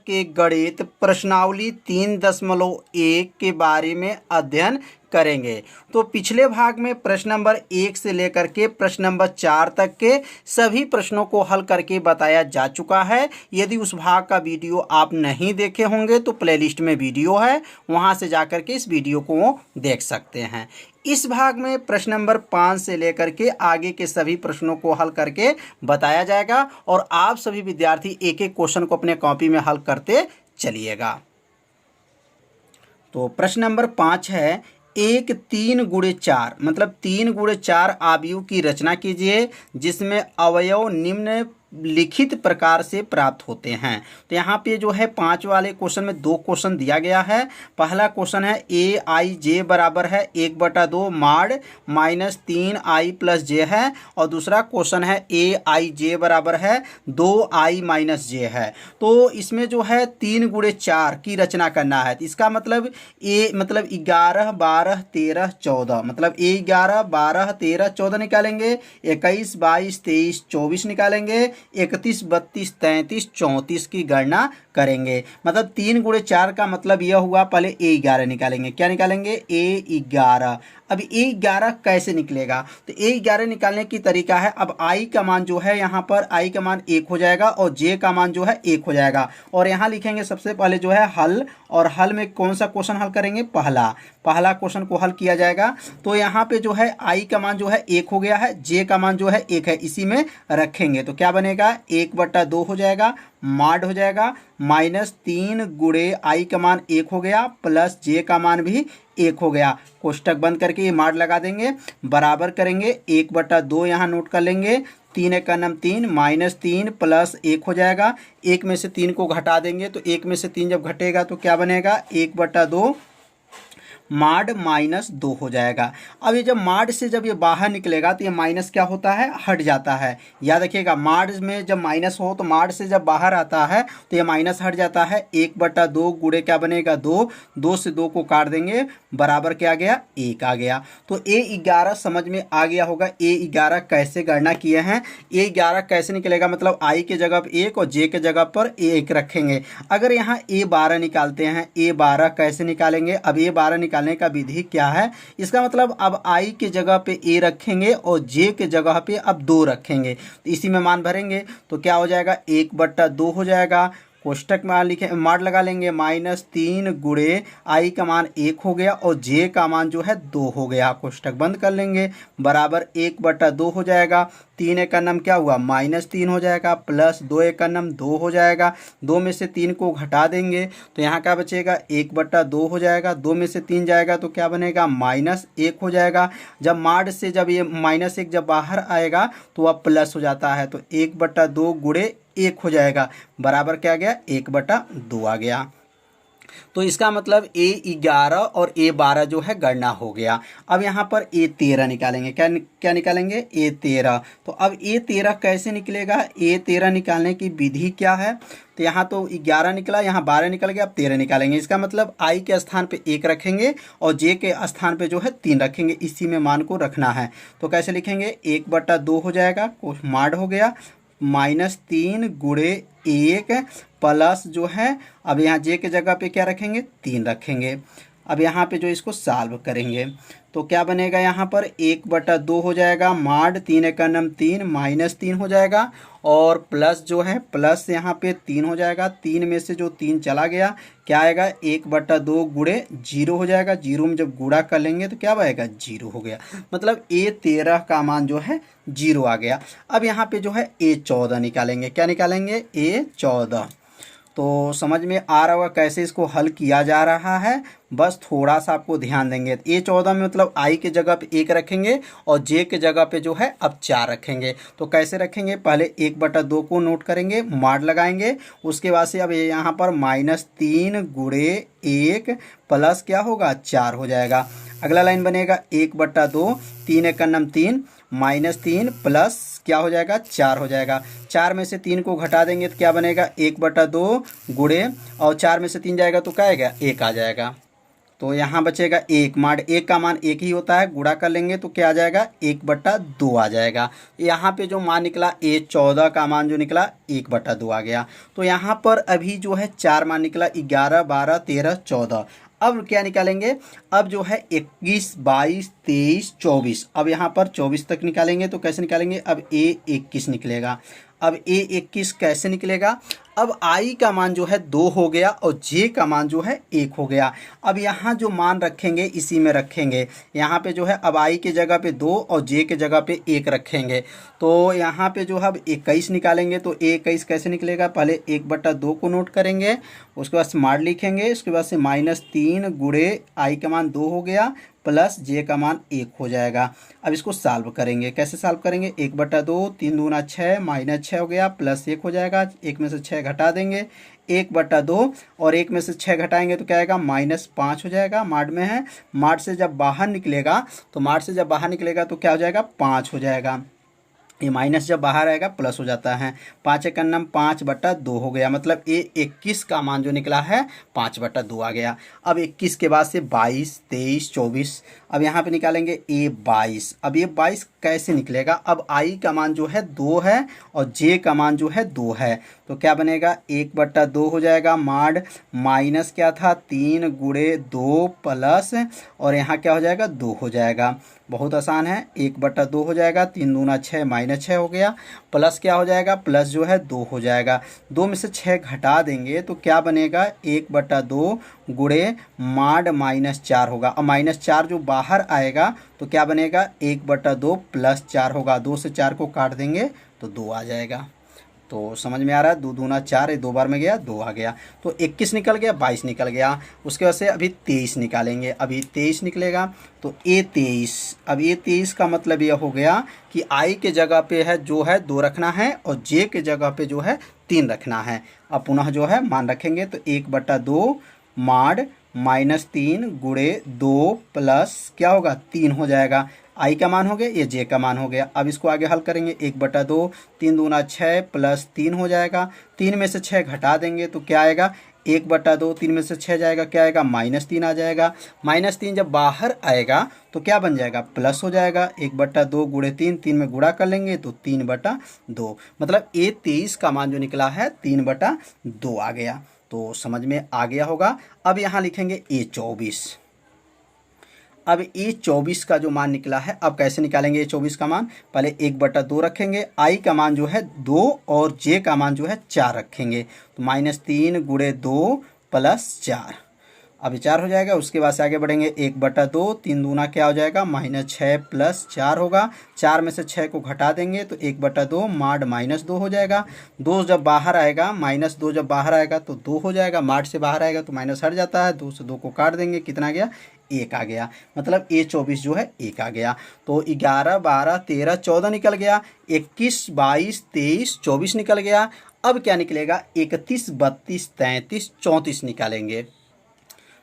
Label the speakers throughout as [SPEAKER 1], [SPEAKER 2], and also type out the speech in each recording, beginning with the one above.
[SPEAKER 1] के गणित प्रश्नावली 3.1 के बारे में अध्ययन करेंगे। तो पिछले भाग में प्रश्न नंबर 1 से लेकर के प्रश्न नंबर 4 तक के सभी प्रश्नों को हल करके बताया जा चुका है। यदि उस भाग का वीडियो आप नहीं देखे होंगे तो प्लेलिस्ट में वीडियो है, वहां से जाकर के इस वीडियो को देख सकते हैं। इस भाग में प्रश्न नंबर 5 से लेकर के आगे के सभी प्रश्नों को हल करके बताया जाएगा और आप सभी विद्यार्थी एक एक क्वेश्चन को अपने कॉपी में हल करते चलिएगा। तो प्रश्न नंबर 5 है, एक 3x4 मतलब 3x4 अवयव की रचना कीजिए जिसमें अवयव निम्न लिखित प्रकार से प्राप्त होते हैं। तो यहाँ पे जो है 5 वाले क्वेश्चन में 2 क्वेश्चन दिया गया है। पहला क्वेश्चन है aij बराबर है 1/2 माड -3i + j है और दूसरा क्वेश्चन है aij बराबर है 2i - j है। तो इसमें जो है 3x4 की रचना करना है। तो इसका मतलब मतलब 11 12 13 14 मतलब 11 12 13 14 निकालेंगे, 21 22 23 24 निकालेंगे, 31 32 33 34 की गणना करेंगे। मतलब 3x4 का मतलब यह हुआ, पहले a11 निकालेंगे। क्या निकालेंगे? a11। अब a11 कैसे निकलेगा? तो a11 निकालने की तरीका है, अब i का मान जो है यहाँ पर i का मान 1 हो जाएगा और j का मान जो है 1 हो जाएगा। और यहाँ लिखेंगे सबसे पहले जो है हल, और हल में कौन सा क्वेश्चन हल करेंगे? पहला क्वेश्चन को हल किया जाएगा। तो यहाँ पे जो है i का मान जो है 1 हो गया है, j का मान जो है 1 है, इसी में रखेंगे तो क्या बनेगा? 1/2 हो जाएगा, माड हो जाएगा -3 गुणे i का मान 1 हो गया प्लस j का मान भी 1 हो गया। कोष्टक बंद करके ये माड लगा देंगे, बराबर करेंगे 1/2 यहाँ नोट कर लेंगे, 3 × 3 -3 प्लस 1 हो जाएगा। 1 में से 3 को घटा देंगे तो 1 में से 3 जब घटेगा तो क्या बनेगा? 1/2 माड -2 हो जाएगा। अब ये जब माड से जब ये बाहर निकलेगा तो ये माइनस क्या होता है? हट जाता है। याद रखिएगा, माड में जब माइनस हो तो माड से जब बाहर आता है तो ये माइनस हट जाता है। 1/2 गुणे क्या बनेगा? 2, 2 से 2 को काट देंगे, बराबर क्या आ गया? 1 आ गया। तो a11 समझ में आ गया होगा। a11 कैसे गणना किए हैं? a11 कैसे निकलेगा? मतलब i के जगह पर 1 और j के जगह पर 1 रखेंगे। अगर यहाँ a12 निकालते हैं, a12 कैसे निकालेंगे? अब a12 निकालने का विधि क्या है? इसका मतलब अब i के जगह पे a रखेंगे और j के जगह पे अब 2 रखेंगे, तो इसी में मान भरेंगे तो क्या हो जाएगा? 1/2 हो जाएगा। कोष्टक में लिखे माड लगा लेंगे, -3 गुणे i का मान 1 हो गया और j का मान जो है 2 हो गया। कोष्टक बंद कर लेंगे, बराबर 1/2 हो जाएगा। 3 × 9 क्या हुआ? -3 हो जाएगा प्लस 2 × 9 2 हो जाएगा। 2 में से 3 को घटा देंगे तो यहाँ क्या बचेगा? 1/2 हो जाएगा। 2 में से 3 जाएगा तो क्या बनेगा? -1 हो जाएगा। जब माड से जब ये -1 जब बाहर आएगा तो वह प्लस हो जाता है, तो 1/2 गुणे 1 हो जाएगा, बराबर क्या आ गया? 1/2 आ गया। तो इसका मतलब a11 और a12 जो है गणना हो गया। अब यहाँ पर a13 निकालेंगे। क्या निकालेंगे? a13। तो अब a13 कैसे निकलेगा? a13 निकालने की विधि क्या है? तो यहाँ तो 11 निकला, यहाँ 12 निकल गया, अब 13 निकालेंगे। इसका मतलब i के स्थान पे 1 रखेंगे और j के स्थान पे जो है 3 रखेंगे, इसी में मान को रखना है। तो कैसे लिखेंगे? 1/2 हो जाएगा, माड हो गया, -3 गुणे 1 प्लस जो है, अब यहाँ j के जगह पे क्या रखेंगे? 3 रखेंगे। अब यहाँ पे जो इसको सॉल्व करेंगे तो क्या बनेगा? यहाँ पर 1/2 हो जाएगा, माड 3 × 9 3 -3 हो जाएगा और प्लस जो है प्लस यहाँ पे 3 हो जाएगा। 3 में से जो 3 चला गया क्या आएगा? 1/2 गुणे 0 हो जाएगा। 0 में जब गुणा कर लेंगे तो क्या आएगा? 0 हो गया। मतलब a13 का मान जो है 0 आ गया। अब यहाँ पे जो है a14 निकालेंगे। क्या निकालेंगे? a14। तो समझ में आ रहा होगा कैसे इसको हल किया जा रहा है, बस थोड़ा सा आपको ध्यान देंगे। a14 में मतलब i के जगह पे 1 रखेंगे और j के जगह पे जो है अब 4 रखेंगे। तो कैसे रखेंगे? पहले 1/2 को नोट करेंगे, माड लगाएंगे, उसके बाद से अब यहाँ पर -3 गुणे 1 प्लस क्या होगा? 4 हो जाएगा। अगला लाइन बनेगा 1/2, 3 × 9 3 -3 प्लस क्या हो जाएगा? 4 हो जाएगा। 4 में से 3 को घटा देंगे तो क्या बनेगा? 1/2 गुणे और 4 में से 3 जाएगा तो क्या आएगा? 1 आ जाएगा। तो यहाँ बचेगा 1, माड 1 का मान 1 ही होता है, गुणा कर लेंगे तो क्या आ जाएगा 1/2 आ जाएगा। यहाँ पे जो मान निकला A14 का मान जो निकला 1/2 आ गया। तो यहाँ पर अभी जो है 4 मान निकला, 11, 12, 13, 14। अब क्या निकालेंगे, अब जो है 21, 22, 23, 24। अब यहाँ पर 24 तक निकालेंगे तो कैसे निकालेंगे, अब A21 निकलेगा। अब A21 कैसे निकलेगा, अब I का मान जो है 2 हो गया और J का मान जो है 1 हो गया। अब यहाँ जो मान रखेंगे इसी में रखेंगे, यहाँ पे जो है अब I के जगह पे 2 और J के जगह पे 1 रखेंगे। तो यहाँ पे जो है अब 21 निकालेंगे तो A21 कैसे निकलेगा, पहले 1/2 को नोट करेंगे, उसके बाद स्मार्ट लिखेंगे, उसके बाद से -3 गुणे I का मान 2 हो गया प्लस J का मान 1 हो जाएगा। अब इसको सॉल्व करेंगे, कैसे सॉल्व करेंगे, 1/2, 3 दूना 6, -6 हो गया प्लस 1 हो जाएगा, 1 में से 6 घटा देंगे, 1/2 और 1 में से 6 घटाएंगे तो क्या आएगा -5 हो जाएगा। माड में है, माड से जब बाहर निकलेगा तो माड से जब बाहर निकलेगा तो क्या हो जाएगा 5 हो जाएगा। ये माइनस जब बाहर आएगा प्लस हो जाता है, 5 एक अन्नम 5/2 हो गया। मतलब A21 का मान जो निकला है 5/2 आ गया। अब 21 के बाद से 22, 23, 24। अब यहाँ पे निकालेंगे A22। अब A22 कैसे निकलेगा, अब I का मान जो है 2 है और J का मान जो है 2 है, तो क्या बनेगा 1/2 हो जाएगा। माड माइनस क्या था 3 गुणे 2 प्लस और यहाँ क्या हो जाएगा 2 हो जाएगा। बहुत आसान है, 1/2 हो जाएगा, 3 दूना 6 -6 हो गया, प्लस क्या हो जाएगा, प्लस जो है 2 हो जाएगा। 2 में से 6 घटा देंगे तो क्या बनेगा 1/2 गुणे माड -4 होगा। अब -4 जो बाहर आएगा तो क्या बनेगा 1/2 प्लस 4 होगा। 2 से 4 को काट देंगे तो 2 आ जाएगा। तो समझ में आ रहा है, 2 दूना 4, 2 बार में गया 2 आ गया। तो 21 निकल गया, 22 निकल गया। उसके बाद से अभी 23 निकालेंगे, अभी 23 निकलेगा तो A23। अब A23 का मतलब यह हो गया कि I के जगह पे है जो है 2 रखना है और J के जगह पे जो है 3 रखना है। अब पुनः जो है मान रखेंगे तो 1/2 माड -3 गुणे 2 प्लस क्या होगा 3 हो जाएगा। I का मान हो गया, ये J का मान हो गया। अब इसको आगे हल करेंगे, 1/2, 3 दूना 6 प्लस 3 हो जाएगा। 3 में से 6 घटा देंगे तो क्या आएगा 1/2, 3 में से 6 जाएगा, क्या आएगा -3 आ जाएगा। -3 जब बाहर आएगा तो क्या बन जाएगा प्लस हो जाएगा। 1/2 गुणे 3, 3 में गुणा कर लेंगे तो 3/2। मतलब A23 का मान जो निकला है 3/2 आ गया। तो समझ में आ गया होगा। अब यहाँ लिखेंगे A24। अब A24 का जो मान निकला है, अब कैसे निकालेंगे A24 का मान, पहले 1/2 रखेंगे, I का मान जो है 2 और J का मान जो है 4 रखेंगे, तो -3 गुणे 2 प्लस 4, अभी 4 हो जाएगा। उसके बाद से आगे बढ़ेंगे, 1/2, 3 दूना क्या हो जाएगा -6 प्लस 4 होगा। 4 में से 6 को घटा देंगे तो 1/2 माड -2 हो जाएगा। 2 जब बाहर आएगा, -2 जब बाहर आएगा तो 2 हो जाएगा। माड से बाहर आएगा तो माइनस हट जाता है, 2 से 2 को काट देंगे, कितना गया 1 आ गया। मतलब A24 जो है 1 आ गया। तो 11, 12, 13, 14 निकल गया, 21, 22, 23, 24 निकल गया। अब क्या निकलेगा 31, 32, 33, 34 निकालेंगे।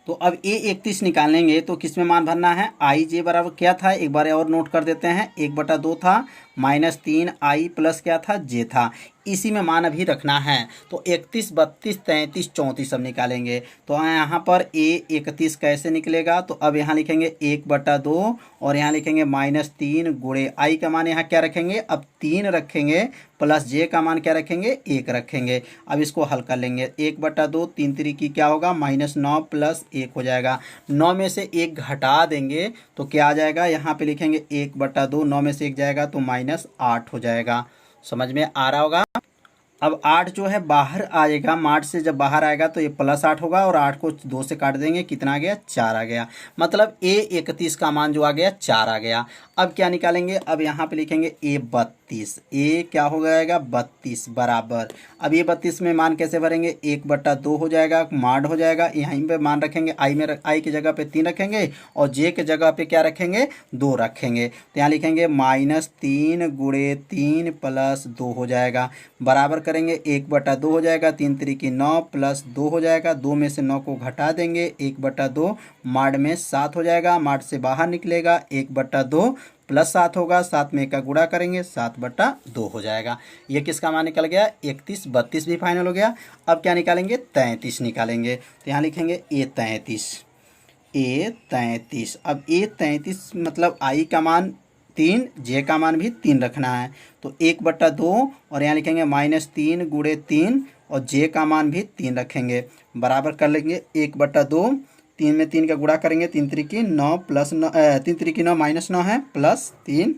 [SPEAKER 1] तो अब A31 निकालेंगे तो किस में मान भरना है, I J बराबर क्या था, एक बार और नोट कर देते हैं, 1/2 था, -3 I प्लस क्या था J था, इसी में मान अभी रखना है। तो 31, 32, 33, 34 सब निकालेंगे। तो यहाँ पर A31 कैसे निकलेगा, तो अब यहाँ लिखेंगे 1/2 और यहाँ लिखेंगे -3 गुणे I का मान यहाँ क्या रखेंगे, अब 3 रखेंगे प्लस J का मान क्या रखेंगे 1 रखेंगे। अब इसको हल कर लेंगे, 1/2, 3 3 क्या होगा -9 प्लस 1 हो जाएगा। 9 में से 1 घटा देंगे तो क्या आ जाएगा, यहाँ पे लिखेंगे 1/2, 9 में से 1 जाएगा तो -8 हो जाएगा। समझ में आ रहा होगा। अब 8 जो है बाहर आएगा, मार्ट से जब बाहर आएगा तो ये +8 होगा और 8 को 2 से काट देंगे, कितना आ गया 4 आ गया। मतलब A31 का मान जो आ गया 4 आ गया। अब क्या निकालेंगे, अब यहाँ पे लिखेंगे A32, A क्या हो जाएगा 32 बराबर, अब A32 में मान कैसे भरेंगे, 1/2 हो जाएगा, माड हो जाएगा, यहीं पे मान रखेंगे, I की जगह पे 3 रखेंगे और J के जगह पे क्या रखेंगे 2 रखेंगे। तो यहाँ लिखेंगे -3 गुणे 3 प्लस 2 हो जाएगा, बराबर करेंगे 1/2 हो जाएगा, 3 3 9 प्लस 2 हो जाएगा, 2 में से 9 को घटा देंगे, 1/2 माड में 7 हो जाएगा, माड से बाहर निकलेगा 1/2 प्लस 7 होगा, 7 में का गुणा करेंगे 7/2 हो जाएगा। ये किसका मान निकल गया 31, 32 भी फाइनल हो गया। अब क्या निकालेंगे 33 निकालेंगे। तो यहाँ लिखेंगे A33, A33। अब A33 मतलब I का मान 3, J का मान भी 3 रखना है, तो 1/2 और यहाँ लिखेंगे -3 गुणे 3 और J का मान भी 3 रखेंगे, बराबर कर लेंगे 1/2। 3 में 3 का गुणा करेंगे, 3 त्रिकी 9 प्लस 9, 3 त्रिकी 9 -9 है, प्लस 3,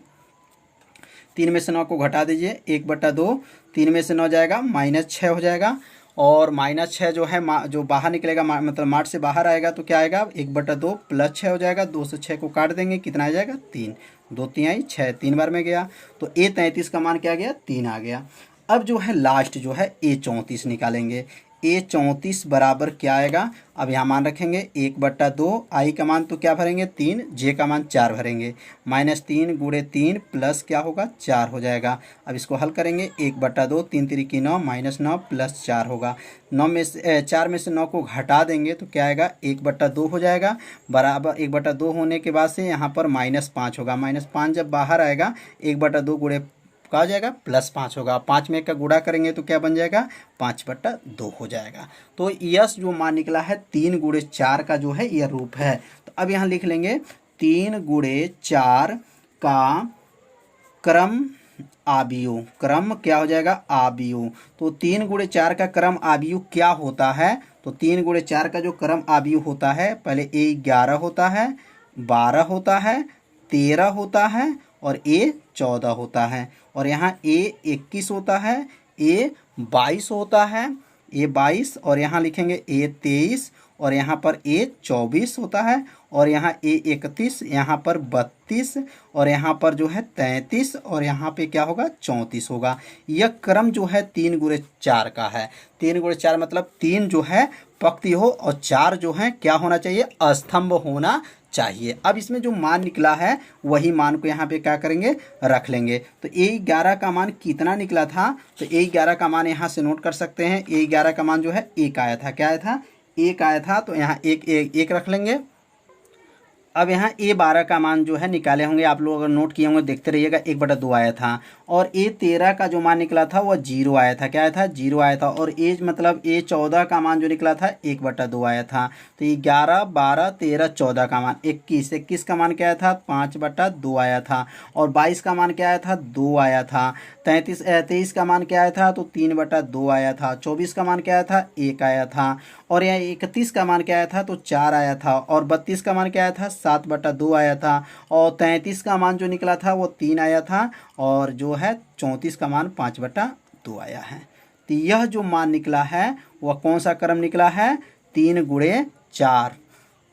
[SPEAKER 1] 3 में से 9 को घटा दीजिए, 1/2, 3 में से 9 जाएगा -6 हो जाएगा, और -6 जो है जो बाहर निकलेगा मतलब मार्ट से बाहर आएगा तो क्या आएगा, 1/2 प्लस 6 हो जाएगा, 2 से 6 को काट देंगे, कितना आ जाएगा 3, 2 तिहाई 6, 3 बार में गया, तो A33 का मान क्या आ गया, 3 आ गया। अब जो है लास्ट जो है A34 निकालेंगे। A34 बराबर क्या आएगा, अब यहाँ मान रखेंगे 1/2, I का मान तो क्या भरेंगे 3, J का मान 4 भरेंगे, -3 गुणे 3 प्लस क्या होगा 4 हो जाएगा। अब इसको हल करेंगे, 1/2, 3 त्रिकी 9 -9 प्लस 4 होगा, 9 में से 4 में से 9 को घटा देंगे तो क्या आएगा 1/2 हो जाएगा, बराबर 1/2 होने के बाद से यहाँ पर -5 होगा, -5 जब बाहर आएगा 1/2 गुणे क्या हो जाएगा +5 होगा, 5 में का गुणा करेंगे तो क्या बन जाएगा 5/2 हो जाएगा। तो यस जो मान निकला है 3 गुणे 4 का जो है यह रूप है। तो अब यहाँ लिख लेंगे 3 गुणे 4 का क्रम आबियो, क्रम क्या हो जाएगा आबियो। तो 3 गुणे 4 का क्रम आबियो क्या होता है, तो 3 गुणे 4 का जो क्रम आबियो होता है, पहले A11 होता है, 12 होता है, 13 होता है और A14 होता है, और यहाँ A21 होता है, A22 होता है, A22 और यहाँ लिखेंगे A23 और यहाँ पर A24 होता है, और यहाँ A31, यहाँ पर 32 और यहाँ पर जो है 33 और यहाँ पे क्या होगा 34 होगा। यह क्रम जो है 3 गुणे 4 का है। 3 गुणे 4 मतलब 3 जो है पंक्ति हो और 4 जो है क्या होना चाहिए, स्तंभ होना चाहिए। अब इसमें जो मान निकला है वही मान को यहाँ पे क्या करेंगे रख लेंगे। तो A11 का मान कितना निकला था, तो A11 का मान यहाँ से नोट कर सकते हैं। A11 का मान जो है 1 आया था, क्या आया था 1 आया था, तो यहाँ एक रख लेंगे। अब यहाँ A12 का मान जो है निकाले होंगे आप लोग, अगर नोट किए होंगे देखते रहिएगा, 1/2 आया था, और A13 का जो मान निकला था वह 0 आया था, क्या आया था 0 आया था, और मतलब A14 का मान जो निकला था 1/2 आया था। तो 11, 12, 13, 14 का मान 21 का मान क्या आया था 5/2 आया था, और 22 का मान क्या आया था 2 आया था, 23 का मान क्या आया था तो 3/2 आया था, 24 का मान क्या आया था 1 आया था, और यहाँ 31 का मान क्या आया था तो 4 आया था, और 32 का मान क्या आया था 7/2 आया था, और 33 का मान जो निकला था वो 3 आया था, और जो है 34 का मान 5/2 आया है। तो यह जो मान निकला है वह कौन सा क्रम निकला है 3 गुणे 4,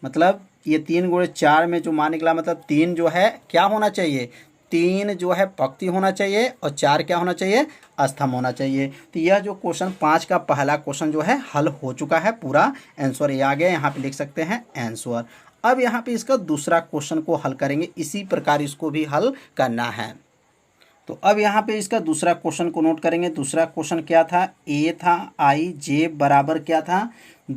[SPEAKER 1] मतलब ये 3 गुणे 4 में जो मान निकला, मतलब 3 जो है क्या होना चाहिए, 3 जो है पंक्ति होना चाहिए और 4 क्या होना चाहिए स्तंभ होना चाहिए। तो यह जो क्वेश्चन 5 का पहला क्वेश्चन जो है हल हो चुका है, पूरा आंसर ये आ गया, यहाँ पे लिख सकते हैं आंसर। अब यहाँ पे इसका दूसरा क्वेश्चन को हल करेंगे, इसी प्रकार इसको भी हल करना है। तो अब यहाँ पे इसका दूसरा क्वेश्चन को नोट करेंगे। दूसरा क्वेश्चन क्या था, ए था आई जे बराबर क्या था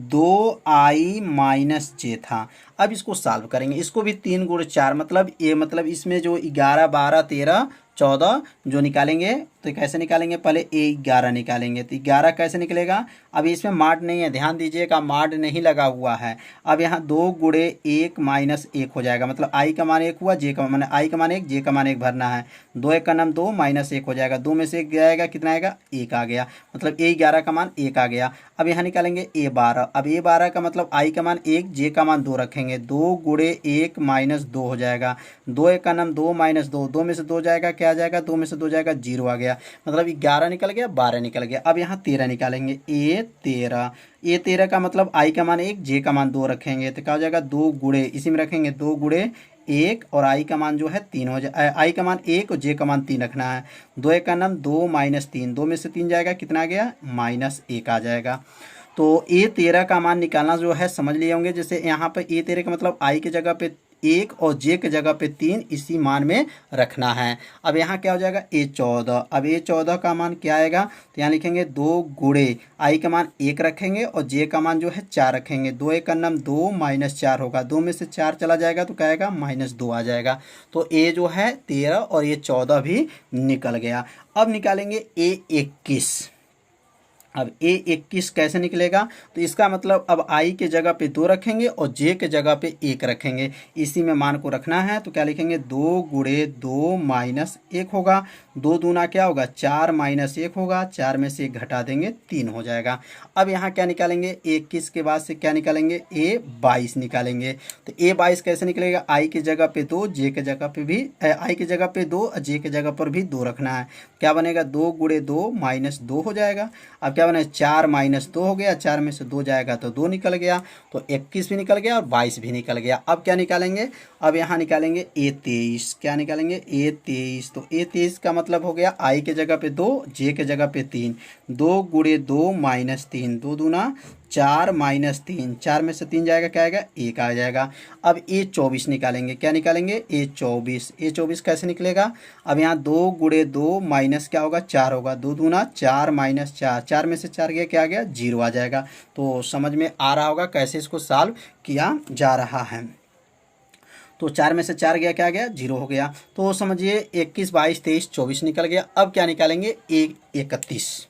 [SPEAKER 1] 2i माइनस जे था। अब इसको सॉल्व करेंगे, इसको भी 3 गुणे 4 मतलब मतलब इसमें जो 11, 12, 13, 14 जो निकालेंगे तो कैसे निकालेंगे, पहले A11 निकालेंगे। तो 11 कैसे निकलेगा, अब इसमें मार्ड नहीं है, ध्यान दीजिएगा मार्ड नहीं लगा हुआ है। अब यहाँ 2 गुणे 1 माइनस 1 हो जाएगा, मतलब I का मान 1 हुआ, J का मान I का मान 1, J का मान 1 भरना है। 2 1 का नाम 2 माइनस 1 हो जाएगा, 2 में से 1 जाएगा, कितना आएगा 1 आ गया, मतलब A11 का मान 1 आ गया। अब यहाँ निकालेंगे A12, अब A12 का मतलब I का मान 1, J का मान 2 रखेंगे, 2 गुणे 1 माइनस 2 हो जाएगा, 2 1 का नाम 2 माइनस 2, 2 में से 2 जाएगा, क्या आ जाएगा 2 में से 2 जाएगा 0 आ गया, मतलब 11 निकल गया, 12 निकल गया। अब यहाँ 13 निकालेंगे, A13 का मतलब I का मान 1, J का मान 2 रखेंगे, तो क्या हो जाएगा 2 गुणे इसी में रखेंगे 2 गुणे 1 और I का मान जो है 3 हो जाए, I का मान 1 और J का मान 3 रखना है। 2 1 का नाम 2 माइनस 3, 2 में से 3 जाएगा, कितना आ गया -1 आ जाएगा। तो A13 का मान निकालना जो है समझ लिए होंगे, जैसे यहाँ पर A13 का मतलब I की जगह पे 1 और J की जगह पे 3 इसी मान में रखना है। अब यहाँ क्या हो जाएगा A14, अब A14 का मान क्या आएगा, तो यहाँ लिखेंगे 2 गुणे I का मान 1 रखेंगे और J का मान जो है 4 रखेंगे, 2 1 का नाम 2 माइनस 4 होगा, 2 में से 4 चला जाएगा तो क्या आएगा -2 आ जाएगा। तो A जो है 13 और A14 भी निकल गया। अब निकालेंगे A21, अब A21 कैसे निकलेगा, तो इसका मतलब अब I के जगह पे 2 रखेंगे और J के जगह पे 1 रखेंगे, इसी में मान को रखना है। तो क्या लिखेंगे, 2 गुणे 2 माइनस 1 होगा, 2 दूना क्या होगा 4 माइनस 1 होगा, 4 में से 1 घटा देंगे 3 हो जाएगा। अब यहाँ क्या निकालेंगे, A21 के बाद से क्या निकालेंगे, A22 निकालेंगे। तो A22 कैसे निकलेगा, I की जगह पे 2, J के जगह पे भी I की जगह पे 2, J के जगह पर भी 2 रखना है। क्या बनेगा, 2 गुणे 2 माइनस 2 हो जाएगा। अब क्या बने, 4 माइनस 2 हो गया, 4 में से 2 जाएगा तो 2 निकल गया, तो 21 भी निकल गया और 22 भी निकल गया। अब क्या निकालेंगे, अब यहाँ निकालेंगे A23। क्या निकालेंगे, A23। तो A23 का मतलब हो गया I के जगह पे 2, J के जगह पे 3, 2 गुणे 2 माइनस 3, 2 दूना 4 माइनस 3, 4 में से 3 जाएगा, क्या आएगा, 1 आ जाएगा। अब A24 निकालेंगे। क्या निकालेंगे, A24 कैसे निकलेगा, अब यहाँ 2 गुणे 2 माइनस क्या होगा, 4 होगा, 2 दूना 4 माइनस 4, 4 में से 4 गया, क्या आ गया, 0 आ जाएगा। तो समझ में आ रहा होगा कैसे इसको सॉल्व किया जा रहा है। तो 4 में से 4 गया, क्या आ गया, 0 हो गया। तो समझिए 21, 22, 23, 24 निकल गया। अब क्या निकालेंगे, A31।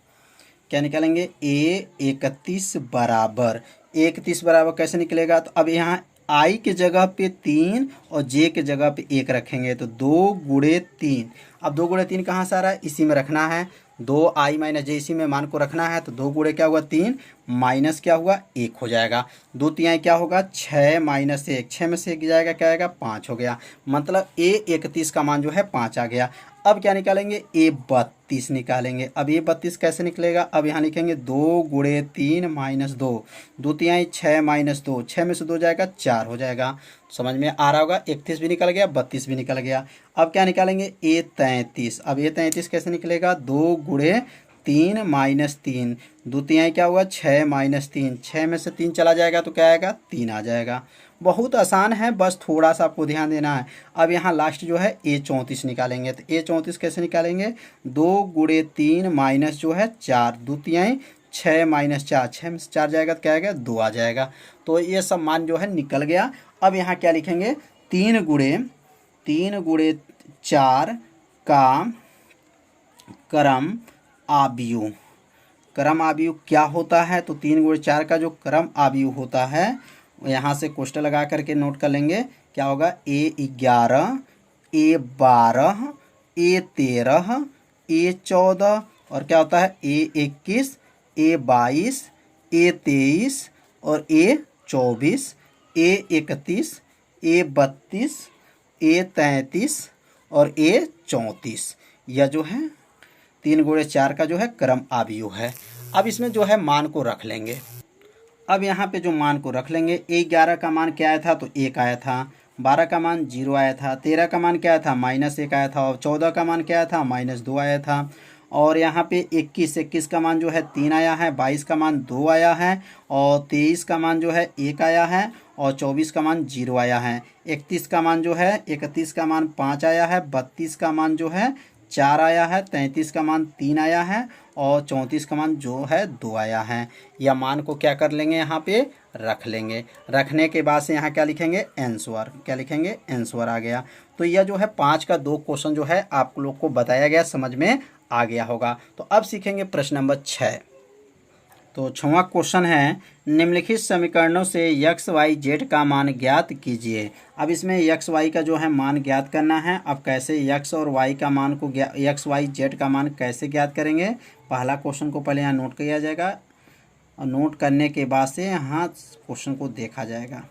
[SPEAKER 1] क्या निकालेंगे, A31 बराबर, A31 बराबर कैसे निकलेगा, तो अब यहाँ I के जगह पे 3 और J के जगह पे 1 रखेंगे, तो 2 गुणे 3। अब 2 गुणे 3 कहाँ से आ रहा है, इसी में रखना है, 2I माइनस J इसी में मान को रखना है। तो 2 गुणे क्या हुआ 3 माइनस क्या हुआ 1 हो जाएगा, 2 तिहाई क्या होगा 6 माइनस 1, 6 में से 1 जाएगा, क्या आएगा 5 हो गया। मतलब A31 का मान जो है 5 आ गया। अब क्या निकालेंगे, A32 निकालेंगे। अब A32 कैसे निकलेगा, अब यहाँ लिखेंगे 2 गुणे 3 माइनस 2, 2 तिहाई 6 माइनस 2, 6 में से 2 जाएगा 4 हो जाएगा। समझ में आ रहा होगा, 31 भी निकल गया, 32 भी निकल गया। अब क्या निकालेंगे, A33। अब A33 कैसे निकलेगा, 2 गुणे 3 माइनस 3, 2 तिहाई क्या हुआ 6 माइनस 3, 6 में से 3 चला जाएगा तो क्या आएगा, 3 आ जाएगा। बहुत आसान है, बस थोड़ा सा आपको ध्यान देना है। अब यहाँ लास्ट जो है A34 निकालेंगे। तो A34 कैसे निकालेंगे, 2 गुणे 3 माइनस जो है 4, 2 तिहाई 6 माइनस 4, 6 में से 4 जाएगा तो क्या आएगा, 2 आ जाएगा। तो ये सब मान जो है निकल गया। अब यहाँ क्या लिखेंगे, 3 गुणे 4 का क्रम आव्यूह। क्रम आव्यूह क्या होता है, तो 3 गुणे 4 का जो क्रम आव्यूह होता है, यहाँ से कोष्टक लगा करके नोट कर लेंगे। क्या होगा, A11, A12, A13, A14 और क्या होता है A21, A22, A23 और A24, A31, A32, A33 और A34। यह जो है 3 गुणे 4 का जो है क्रम आव्यूह है। अब इसमें जो है मान को रख लेंगे। अब यहाँ पे जो मान को रख लेंगे, 11 का मान क्या आया था, तो 1 आया था, 12 का मान 0 आया था, 13 का मान क्या आया था, -1 आया था, और 14 का मान क्या आया था, -2 आया था। और यहाँ पे 21 का मान जो है 3 आया है, 22 का मान 2 आया है, और 23 का मान जो है 1 आया है, और 24 का मान 0 आया है। 31 का मान जो है, 31 का मान 5 आया है, 32 का मान जो है 4 आया है, 33 का मान 3 आया है, और 34 का मान जो है 2 आया है। यह मान को क्या कर लेंगे, यहाँ पे रख लेंगे। रखने के बाद से यहाँ क्या लिखेंगे, आंसर। क्या लिखेंगे, आंसर आ गया। तो यह जो है 5 का 2 क्वेश्चन जो है आप लोग को बताया गया, समझ में आ गया होगा। तो अब सीखेंगे प्रश्न नंबर 6। तो 6वां क्वेश्चन है, निम्नलिखित समीकरणों से x y z का मान ज्ञात कीजिए। अब इसमें x y का जो है मान ज्ञात करना है। अब कैसे x और y का मान को x y z का मान कैसे ज्ञात करेंगे, पहला क्वेश्चन को पहले यहाँ नोट किया जाएगा, और नोट करने के बाद से यहाँ क्वेश्चन को देखा जाएगा।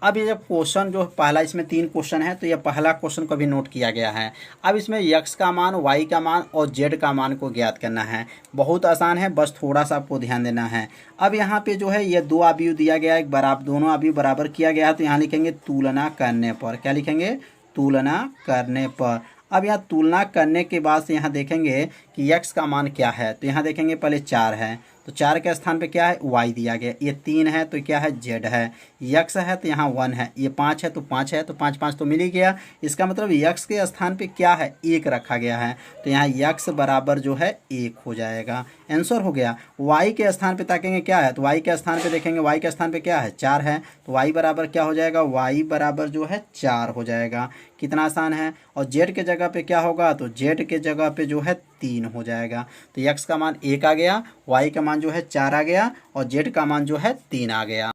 [SPEAKER 1] अब ये जब क्वेश्चन जो पहला, इसमें 3 क्वेश्चन है, तो यह पहला क्वेश्चन को भी नोट किया गया है। अब इसमें x का मान, y का मान और z का मान को ज्ञात करना है। बहुत आसान है, बस थोड़ा सा आपको ध्यान देना है। अब यहाँ पे जो है ये 2 अवयव दिया गया है, एक बराबर, दोनों अवयव बराबर किया गया है, तो यहाँ लिखेंगे तुलना करने पर। क्या लिखेंगे, तुलना करने पर। अब यहाँ तुलना करने के बाद से यहाँ देखेंगे कि x का मान क्या है, तो यहाँ देखेंगे पहले 4 है, तो 4 के स्थान पे क्या है, y दिया गया। ये 3 है तो क्या है, z है। x है तो यहाँ 1 है। ये 5 है तो 5 है, तो 5 5 तो मिल ही गया। इसका मतलब x के स्थान पे क्या है, 1 रखा गया है, तो यहाँ x बराबर जो है 1 हो जाएगा। आंसर हो गया। y के स्थान पे ताकेंगे क्या है, तो y के स्थान पे देखेंगे, y के स्थान पे क्या है, 4 है, तो y बराबर क्या हो जाएगा, y बराबर जो है 4 हो जाएगा। कितना आसान है। और z के जगह पे क्या होगा, तो z के जगह पे जो है 3 हो जाएगा। तो x का मान 1 आ गया, y का मान जो है 4 आ गया और z का मान जो है 3 आ गया।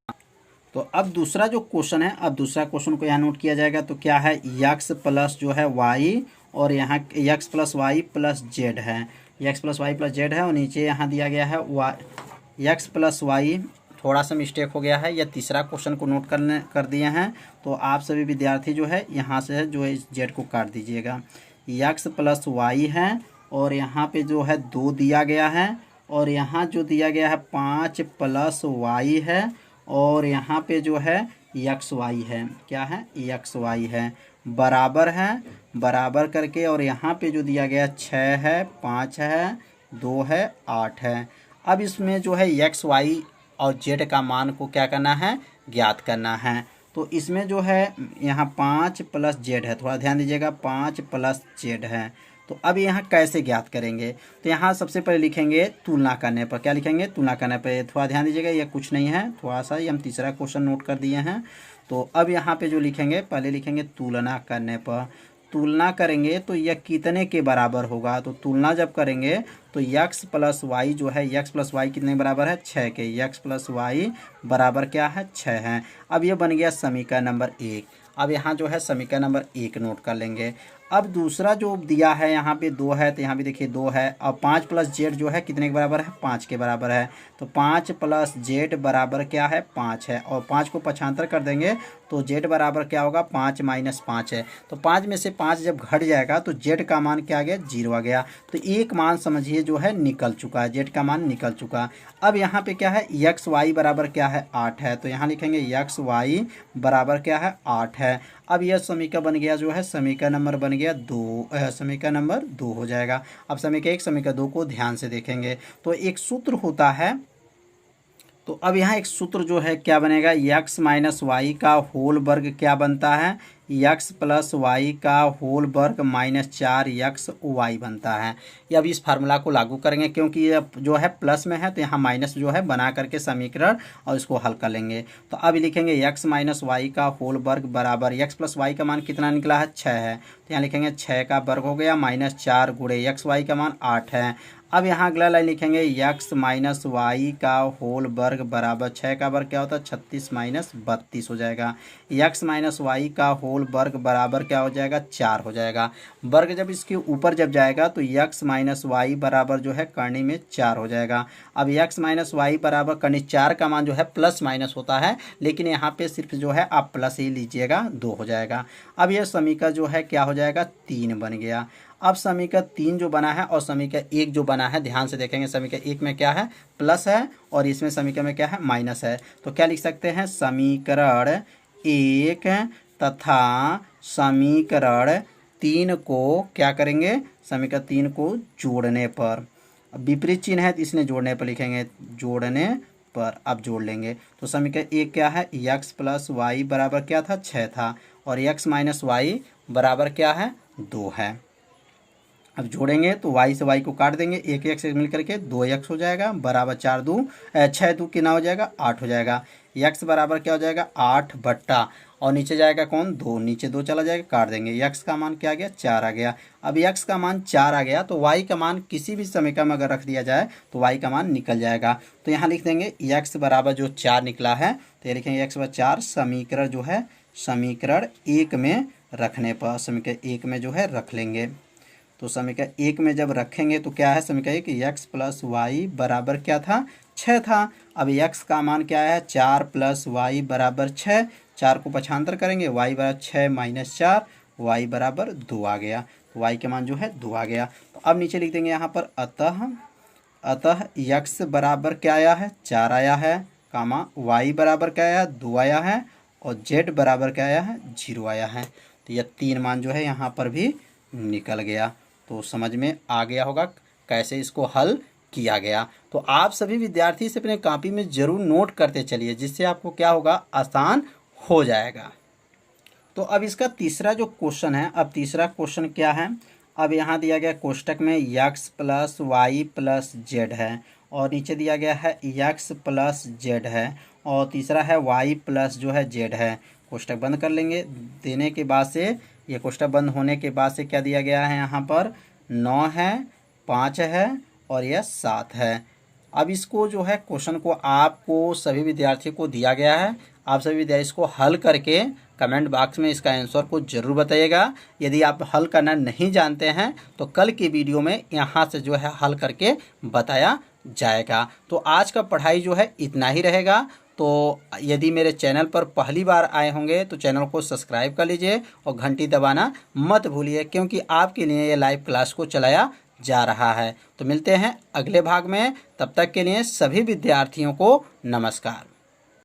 [SPEAKER 1] तो अब दूसरा जो क्वेश्चन है, अब दूसरा क्वेश्चन को यहाँ नोट किया जाएगा। तो क्या है, x प्लस जो है y और यहाँ x plus Y plus Z है, x plus Y plus Z है और नीचे यहाँ दिया गया है x प्लस वाई। थोड़ा सा मिस्टेक हो गया है, यह तीसरा क्वेश्चन को नोट कर दिए हैं। तो आप सभी विद्यार्थी जो है यहाँ से जो है इस जेड को काट दीजिएगा। x प्लस वाई है और यहाँ पे जो है 2 दिया गया है और यहाँ जो दिया गया है 5 प्लस वाई है और यहाँ पे जो है एक्स वाई है, क्या है, एक्स वाई है, बराबर है, बराबर करके और यहाँ पे जो दिया गया 6 है, 5 है, 2 है, 8 है। अब इसमें जो है एक्स वाई और जेड का मान को क्या करना है, ज्ञात करना है। तो इसमें जो है यहाँ 5 प्लस जेड है, थोड़ा ध्यान दीजिएगा, 5 प्लस जेड है। तो अब यहाँ कैसे ज्ञात करेंगे, तो यहाँ सबसे पहले लिखेंगे तुलना करने पर। क्या लिखेंगे, तुलना करने पर। थोड़ा ध्यान दीजिएगा, यह कुछ नहीं है, थोड़ा सा ही हम तीसरा क्वेश्चन नोट कर दिए हैं। तो अब यहाँ पे जो लिखेंगे, पहले लिखेंगे तुलना करने पर। तुलना करेंगे तो यह कितने के बराबर होगा, तो तुलना जब करेंगे तो x प्लस वाई जो है, x प्लस वाई कितने बराबर है, 6 के। x प्लस वाई बराबर क्या है, 6 है। अब यह बन गया समीकरण नंबर 1। अब यहाँ जो है समीकरण नंबर 1 नोट कर लेंगे। अब दूसरा जो दिया है यहाँ पे 2 है, तो यहाँ भी देखिए 2 है। अब 5 प्लस जेड जो है कितने के बराबर है, 5 के बराबर है। तो 5 प्लस जेड बराबर क्या है, 5 है। और 5 को पक्षांतर कर देंगे तो जेड बराबर क्या होगा, 5 माइनस 5 है। तो 5 में से 5 जब घट जाएगा तो जेड का मान क्या आ गया, 0 आ गया। तो एक मान समझिए जो है निकल चुका है, जेड का मान निकल चुका। अब यहाँ पे क्या है, एक्स वाई बराबर क्या है, 8 है। तो यहाँ लिखेंगे एक्स वाई बराबर क्या है, 8 है। अब यह समीकरण बन गया जो है, समीकरण नंबर बन गया 2, समीकरण नंबर 2 हो जाएगा। अब समीकरण 1 समीकरण 2 को ध्यान से देखेंगे तो एक सूत्र होता है। तो अब यहाँ एक सूत्र जो है क्या बनेगा, x माइनस वाई का होल वर्ग क्या बनता है, x प्लस वाई का होल वर्ग माइनस 4x वाई बनता है। ये अब इस फार्मूला को लागू करेंगे, क्योंकि ये जो है प्लस में है तो यहाँ माइनस जो है बना करके समीकरण और इसको हल कर लेंगे। तो अब लिखेंगे x माइनस वाई का होल वर्ग बराबर, x प्लस वाई का मान कितना निकला है, 6 है। तो यहाँ लिखेंगे 6 का वर्ग हो गया माइनस 4 गुणे x वाई का मान 8 है। अब यहाँ अगला लाइन लिखेंगे x माइनस वाई का होल वर्ग बराबर 6 का वर्ग क्या होता है, 36 माइनस 32 हो जाएगा। x माइनस वाई का होल वर्ग बराबर क्या हो जाएगा, 4 हो जाएगा। वर्ग जब इसके ऊपर जब जाएगा तो x माइनस वाई बराबर जो है करनी में 4 हो जाएगा। अब x माइनस वाई बराबर करनी 4 का मान जो है प्लस माइनस होता है, लेकिन यहाँ पे सिर्फ जो है आप प्लस ही लीजिएगा, 2 हो जाएगा। अब यह समीकरण जो है क्या हो जाएगा, 3 बन गया। अब समीकरण 3 जो बना है और समीकरण 1 जो बना है, ध्यान से देखेंगे। समीकरण 1 में क्या है, प्लस है और इसमें समीकरण में क्या है, माइनस है। तो क्या लिख सकते हैं, समीकरण 1 तथा समीकरण 3 को क्या करेंगे, समीकरण 3 को जोड़ने पर, विपरीत चिन्ह है तो इसने जोड़ने पर लिखेंगे, जोड़ने पर अब जोड़ लेंगे। तो समीकरण 1 क्या है, x प्लस वाई बराबर क्या था, 6 था और x माइनस वाई बराबर क्या है, 2 है। अब जोड़ेंगे तो y से y को काट देंगे, एक एक से मिल करके 2x हो जाएगा बराबर 6 दू कितना हो जाएगा, 8 हो जाएगा। x बराबर क्या हो जाएगा, 8 बट्टा और नीचे जाएगा कौन, 2, नीचे 2 चला जाएगा, काट देंगे। x का मान क्या आ गया, 4 आ गया। अब x का मान 4 आ गया तो y का मान किसी भी समीकरण में अगर रख दिया जाए तो y का मान निकल जाएगा। तो यहाँ लिख देंगे x बराबर जो 4 निकला है, तो ये लिखेंगे x बराबर 4 समीकरण जो है, समीकरण 1 में रखने पर, समीकरण 1 में जो है रख लेंगे। तो समीकरण 1 में जब रखेंगे तो क्या है, समीकरण 1 x प्लस वाई बराबर क्या था, 6 था। अब x का मान क्या है, 4 प्लस वाई बराबर 6, 4 को पक्षांतर करेंगे, y बराबर 6 माइनस 4, y बराबर 2 आ गया। तो y के मान जो है 2 आ गया। तो अब नीचे लिख देंगे यहाँ पर अतः x बराबर क्या आया है, 4 आया है, कामा y बराबर क्या आया, 2 आया है और z बराबर क्या आया है, 0 आया है। तो यह 3 मान जो है यहाँ पर भी निकल गया। तो समझ में आ गया होगा कैसे इसको हल किया गया। तो आप सभी विद्यार्थी से अपने कॉपी में ज़रूर नोट करते चलिए, जिससे आपको क्या होगा, आसान हो जाएगा। तो अब इसका तीसरा जो क्वेश्चन है, अब तीसरा क्वेश्चन क्या है, अब यहाँ दिया गया कोष्टक में x plus Y plus Z है और नीचे दिया गया है x प्लस जेड है और तीसरा है y प्लस जो है जेड है। कोष्टक बंद कर लेंगे। देने के बाद से, ये कोष्टक बंद होने के बाद से क्या दिया गया है, यहाँ पर 9 है, 5 है और यह 7 है। अब इसको जो है क्वेश्चन को आपको सभी विद्यार्थियों को दिया गया है। आप सभी विद्यार्थी इसको हल करके कमेंट बॉक्स में इसका आंसर को ज़रूर बताइएगा। यदि आप हल करना नहीं जानते हैं तो कल की वीडियो में यहाँ से जो है हल करके बताया जाएगा। तो आज का पढ़ाई जो है इतना ही रहेगा। तो यदि मेरे चैनल पर पहली बार आए होंगे तो चैनल को सब्सक्राइब कर लीजिए और घंटी दबाना मत भूलिए, क्योंकि आपके लिए ये लाइव क्लास को चलाया जा रहा है। तो मिलते हैं अगले भाग में, तब तक के लिए सभी विद्यार्थियों को नमस्कार।